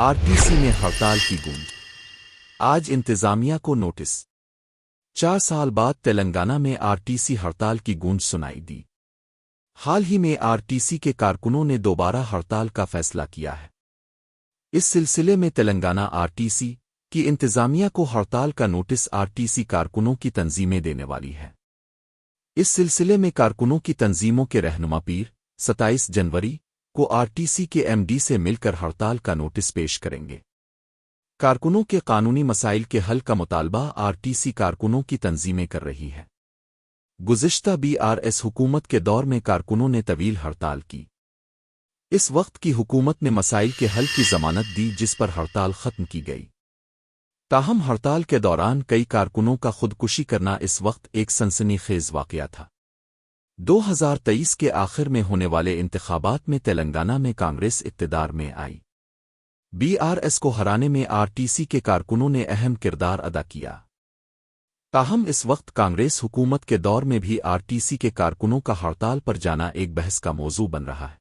RTC میں ہڑتال کی گونج۔ آج انتظامیہ کو نوٹس۔ 4 سال بعد تلنگانہ میں RTC ہڑتال کی گونج سنائی دی۔ حال ہی میں RTC کے کارکنوں نے دوبارہ ہڑتال کا فیصلہ کیا ہے۔ اس سلسلے میں تلنگانہ RTC کی انتظامیہ کو ہڑتال کا نوٹس RTC کارکنوں کی تنظیمیں دینے والی ہے۔ اس سلسلے میں کارکنوں کی تنظیموں کے رہنما پیر 27 جنوری کو RTC کے MD سے مل کر ہڑتال کا نوٹس پیش کریں گے۔ کارکنوں کے قانونی مسائل کے حل کا مطالبہ RTC کارکنوں کی تنظیمیں کر رہی ہے۔ گزشتہ BRS حکومت کے دور میں کارکنوں نے طویل ہڑتال کی۔ اس وقت کی حکومت نے مسائل کے حل کی ضمانت دی جس پر ہڑتال ختم کی گئی۔ تاہم ہڑتال کے دوران کئی کارکنوں کا خودکشی کرنا اس وقت ایک سنسنی خیز واقعہ تھا۔ 2023 کے آخر میں ہونے والے انتخابات میں تلنگانہ میں کانگریس اقتدار میں آئی۔ BRS کو ہرانے میں RTC کے کارکنوں نے اہم کردار ادا کیا۔ تاہم اس وقت کانگریس حکومت کے دور میں بھی RTC کے کارکنوں کا ہڑتال پر جانا ایک بحث کا موضوع بن رہا ہے۔